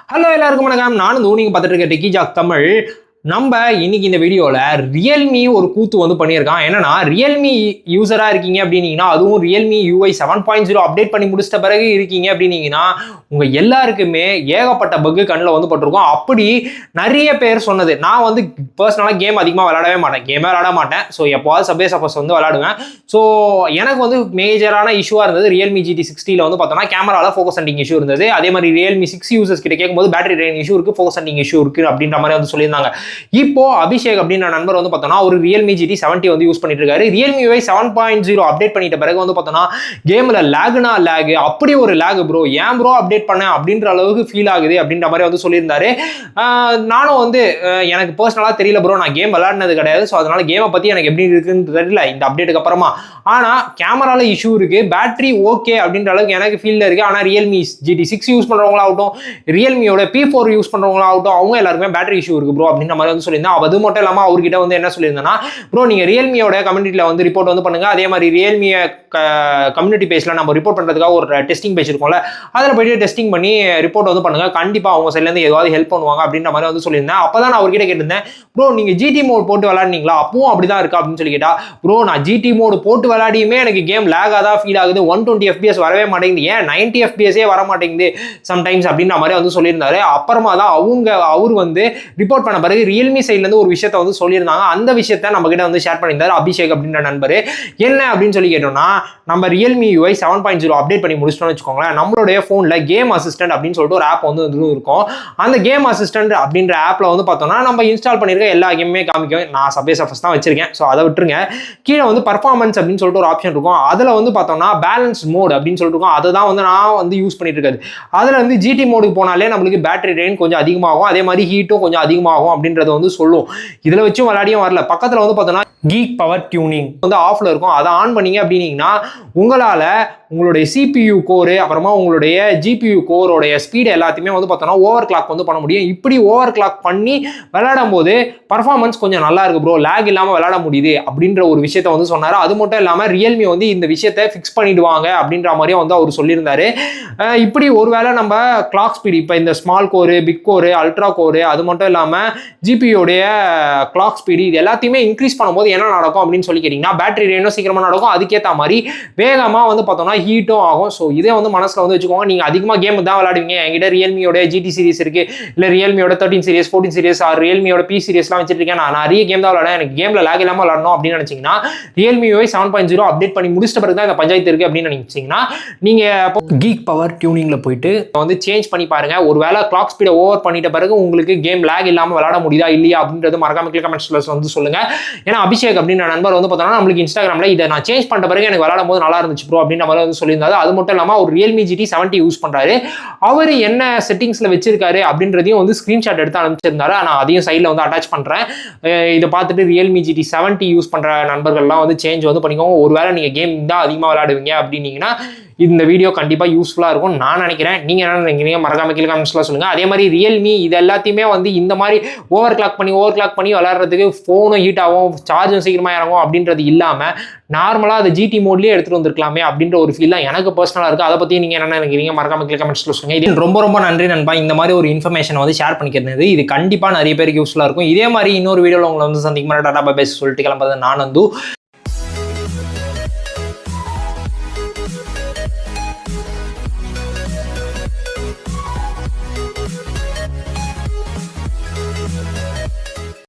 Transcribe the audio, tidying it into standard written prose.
Hello எல்லாருக்கும் வணக்கம். நானும் நீங்க பார்த்துட்டு இருக்க டெக்கி ஜாக் தமிழ். நம்ம இன்னைக்கு இந்த வீடியோல ரியல்மி ஒரு கூத்து வந்து பண்ணியிருக்கான். என்னன்னா ரியல்மி யூசரா இருக்கீங்க அப்படின்னீங்கன்னா, அதுவும் ரியல்மி UI 7.0 அப்டேட் பண்ணி முடிச்சிட்ட பிறகு இருக்கீங்க அப்படின்னீங்கன்னா, உங்க எல்லாருக்குமே ஏகப்பட்ட பக்கு கண்ணில் வந்து பட்டிருக்கும். அப்படி நிறைய பேர் சொன்னது. நான் வந்து பர்சனலாக கேம் அதிகமாக விளையாடவே மாட்டேன், கேமே விளையாட மாட்டேன். ஸோ எப்போவாது சப்வே சப்போஸ் வந்து விளையாடுவேன். ஸோ எனக்கு வந்து மேஜரான இஷ்யூவாக இருந்தது ரியல்மி GT60 வந்து பார்த்தோம்னா கேமரால ஃபோக்கஸ் சென்டிங் இஷ்யூ இருந்தது. அதே மாதிரி ரியல்மி 6 யூசர்ஸ் கிட்ட கேட்கும்போது பேட்டரி ட்ரெயின் இஷ்யூ இருக்கு, ஃபோக்கஸ் சென்டிங் இஷ்யூ இருக்கு அப்படின்ற மாதிரி வந்து சொல்லியிருந்தாங்க. இப்போ அபிஷேக் அப்படின்ற நண்பர் வந்து பார்த்தோம்னா ஒரு ரியல்மி GT70 வந்து யூஸ் பண்ணிட்டு இருக்காரு. ரியல்மி UI 7.0 அப்டேட் பண்ணிட்ட பிறகு வந்து பார்த்தோம்னா கேம்ல லேக்னா லேக், அப்படி ஒரு லேக் ப்ரோ, ஏன் ப்ரோ அப்டேட் பண்ண அப்படின்ற அளவுக்கு ஃபீல் ஆகுது அப்படின்ற மாதிரி வந்து சொல்லியிருந்தாரு. நானும் வந்து எனக்கு பர்சனலா தெரியல ப்ரோ, நான் கேம் விளையாடினது கிடையாது. ஸோ அதனால கேமை பத்தி எனக்கு எப்படி இருக்குன்னு தெரியல இந்த அப்டேட்டுக்கு அப்புறமா. ஆனா கேமரால இஷ்யூ இருக்கு, பேட்டரி ஓகே அப்படின்ற அளவுக்கு எனக்கு ஃபீல்ல இருக்கு. ஆனா ரியல்மி GT6 யூஸ் பண்றவங்களாகட்டும், ரியல்மியோட P4 யூஸ் பண்றவங்களாகட்டும், அவங்க எல்லாருமே பேட்டரி இஷ்யூ இருக்கு ப்ரோ அப்படின்ற மாதிரி வந்து சொல்லியிருந்தேன். அது மட்டும் இல்லாம அவர்கிட்ட வந்து என்ன சொல்லியிருந்தேன்னா, ப்ரோ நீங்க ரியல்மியோட கம்யூனிட்டியில வந்து ரிப்போர்ட் வந்து பண்ணுங்க. அதே மாதிரி ரியல்மியை கம்யூனிட்டி பேஜ்ல நம்ம ரிப்போர்ட் பண்றதுக்காக ஒரு டெஸ்டிங் பேஜ் இருக்கும்ல, அதில் போயிட்டு டெஸ்டிங் பண்ணி ரிப்போர்ட் வந்து பண்ணுங்க. கண்டிப்பா அவங்க சைட்ல இருந்து ஏதாவது ஹெல்ப் பண்ணுவாங்க அப்படின்ற மாதிரி வந்து சொல்லியிருந்தேன். அப்பதான் நான் அவர்கிட்ட கேட்டிருந்தேன், ப்ரோ நீங்க GT மோட் போட்டு விளையாடுனீங்களா, அப்பவும் அப்படிதான் இருக்கா அப்படின்னு சொல்லி கேட்டா, ப்ரோ நான் GT மோட் போட்டு விளையாடியுமே எனக்கு கேம் லேகா தான் ஃபீல் ஆகுது, 120 FPS வரவே மாட்டேங்குது, ஏன் 90 FPS வர மாட்டேங்குது சம்டைம்ஸ் அப்படின்ற மாதிரி வந்து சொல்லியிருந்தாரு. அப்புறமா தான் அவர் வந்து ரிப்போர்ட் பண்ண பிறகு ரியல்மி சைட்ல இருந்து ஒரு விஷயத்தை வந்து சொல்லியிருந்தாங்க. அந்த விஷயத்தை நம்ம கிட்ட வந்து ஷேர் பண்ணியிருந்தாரு அபிஷேக் அப்படின்ற நண்பர். என்ன அப்படின்னு சொல்லி கேட்டோம்னா, நம்ம ரியல்மி UI 7.0 அப்டேட் பண்ணி முடிச்சிட்டோம்னு வச்சுக்கோங்களேன், நம்மளுடைய போன்ல கேம் அசிஸ்டன்ட் அப்படின்னு சொல்லிட்டு ஒரு ஆப் வந்து இருக்கும். அந்த கேம் அசிஸ்டன்ட் அப்படின்ற ஆப்ல வந்து பார்த்தோம்னா நம்ம இன்ஸ்டால் பண்ணிருக்க எல்லா கேமுமே காமிக்கும். நான் சப்வே சர்ஃபேஸ் தான் வச்சிருக்கேன், ஸோ அதை விட்டுருங்க. கீழே வந்து பர்ஃபார்மன்ஸ் அப்படின்னு சொல்லிட்டு ஒரு ஆப்ஷன் இருக்கும். அதில் வந்து பார்த்தோம்னா பேலன்ஸ் மோட் அப்படின்னு சொல்லிட்டு இருக்கும். அதை தான் வந்து நான் வந்து யூஸ் பண்ணிட்டு இருக்காது. அதில் வந்து GT மோடுக்கு போனாலே நம்மளுக்கு பேட்டரி ட்ரெயின் கொஞ்சம் அதிகமாகும், அதே மாதிரி ஹீட்டும் கொஞ்சம் அதிகமாகும் அப்படின்றத வந்து சொல்லும். இதில் வச்சும் விளையாடியும் வரல. பக்கத்தில் வந்து பார்த்தோம்னா கீக் பவர் டியூனிங் வந்து ஆஃப்ல இருக்கும். அதை ஆன் பண்ணீங்க அப்படின்னீங்கன்னா உங்களால உங்களுடைய CPU கோரு அப்புறமா உங்களுடைய GPU கோரோடைய ஸ்பீடு எல்லாத்தையுமே வந்து பார்த்தோம்னா ஓவர் கிளாக் வந்து பண்ண முடியும். இப்படி ஓவர் கிளாக் பண்ணி விளையாடும் போது பர்ஃபார்மன்ஸ் கொஞ்சம் நல்லா இருக்கு ப்ரோ, லேக் இல்லாமல் விளையாட முடியுது அப்படின்ற ஒரு விஷயத்த வந்து சொன்னார். அது மட்டும் இல்லாமல் ரியல்மி வந்து இந்த விஷயத்தை ஃபிக்ஸ் பண்ணிடுவாங்க அப்படின்ற மாதிரியும் வந்து அவர் சொல்லியிருந்தாரு. இப்படி ஒருவேளை நம்ம கிளாக் ஸ்பீடு இப்போ இந்த ஸ்மால் கோரு, பிக் கோரு, அல்ட்ரா கோரு, அது மட்டும் இல்லாமல் GPUடைய கிளாக் ஸ்பீடு இது எல்லாத்தையுமே இன்க்ரீஸ் பண்ணும்போது என்ன நடக்கும் அப்படின்னு சொல்லி கேட்டிங்கன்னா, பேட்டரி ரேனும் சீக்கிரமாக நடக்கும், அதுக்கேற்ற மாதிரி வேகமாக வந்து பார்த்தோம்னா ஹீட்டும் ஆகும். ஸோ இதே வந்து மனசில் வந்து வச்சுக்கோங்க. நீங்கள் அதிகமாக கேம் தான் விளையாடுவீங்க, என்கிட்ட ரியல்மியோட GT சீரிஸ் இருக்கு, இல்லை ரியல்மியோட 13 சீரிஸ் 14 சீரிஸ் ரியல்மியோட P சீரிஸ்லாம் வச்சிருக்கேன், நான் நிறைய கேம் தான் விளையாடுறேன், எனக்கு கேம்ல லேக் இல்லாமல் விளையாடணும் அப்படின்னு நினைச்சீங்கன்னா ரியல்மி UI 7.0 அப்டேட் பண்ணி முடிச்சிட்ட பிறகு தான் இந்த பஞ்சாயத்து இருக்கு அப்படின்னு நினைச்சீங்கன்னா நீங்க கீக் பவர் டியூனிங்ல போயிட்டு வந்து சேஞ்ச் பண்ணி பாருங்க. ஒருவேளை கிளாக் ஸ்பீடை ஓவர் பண்ணிட்ட பிறகு உங்களுக்கு கேம் லேக் இல்லாமல் விளையாட முடியுதா இல்லையா அப்படின்றது மறக்காம கமெண்ட்ஸ்ல வந்து சொல்லுங்க. ஏன்னா அபிஷேக் அப்படின்ற நண்பர் வந்து பார்த்தோம்னா நம்மளுக்கு இன்ஸ்டாகிராம்ல இதை நான் சேஞ்ச் பண்ண பிறகு எனக்கு விளையாடும் போது நல்லா இருந்துச்சு ப்ரோ அப்படின்ற மாதிரி வந்து சொல்லியிருந்தாரு. அது மட்டும் இல்லாமல் ஒரு ரியல்மி GT70 யூஸ் பண்றாரு. அவர் என்ன செட்டிங்ஸ்ல வச்சிருக்காரு அப்படின்றதையும் வந்து ஸ்கிரீன்ஷாட் எடுத்து அனுப்பிச்சிருந்தாரு. நான் அதையும் சைட்ல வந்து அட்டாச் பண்றேன். இதை பார்த்துட்டு ரியல்மி GT70 யூஸ் பண்ற நண்பர்கள்லாம் வந்து சேஞ்ச் வந்து பண்ணிக்கோங்க. ஒருவேளை நீங்க கேம் தான் அதிகமாக விளையாடுவீங்க அப்படின்னீங்கன்னா இந்த வீடியோ கண்டிப்பாக யூஸ்ஃபுல்லாக இருக்கும் நான் நினைக்கிறேன். நீங்கள் என்ன நினைக்கிறீங்க மறக்காம கீழே கமெண்ட்ஸ்லாம் சொல்லுங்கள். அதே மாதிரி ரியல்மி இது எல்லாத்தையுமே வந்து இந்த மாதிரி ஓவர் கிளாக் பண்ணி விளையாடுறதுக்கு ஃபோனும் ஹீட் ஆகும், சார்ஜும் சீக்கிரமாக இறங்கும் அப்படின்றது இல்லாமல் நார்மலாக அதை GT மோட்லேயே எடுத்துகிட்டு வந்திருக்கலாமே அப்படின்ற ஒரு ஃபீல் தான் எனக்கு பர்சனலாக இருக்குது. அதை பற்றி நீங்கள் என்ன நினைக்கிறீங்க மறக்காம கீழே கமெண்ட்ஸ்ல சொல்லுங்கள். இது ரொம்ப நன்றி நண்பா, இந்த மாதிரி ஒரு இன்ஃபர்மேஷன் வந்து ஷேர் பண்ணிக்கிறது. இது கண்டிப்பாக நிறைய பேருக்கு யூஸ்ஃபுல்லாக இருக்கும். இதே மாதிரி இன்னொரு வீடியோவில் உங்களை வந்து சந்திக்கும் டாடா பை பை சொல்லிட்டு கிளம்புறது நான் வந்து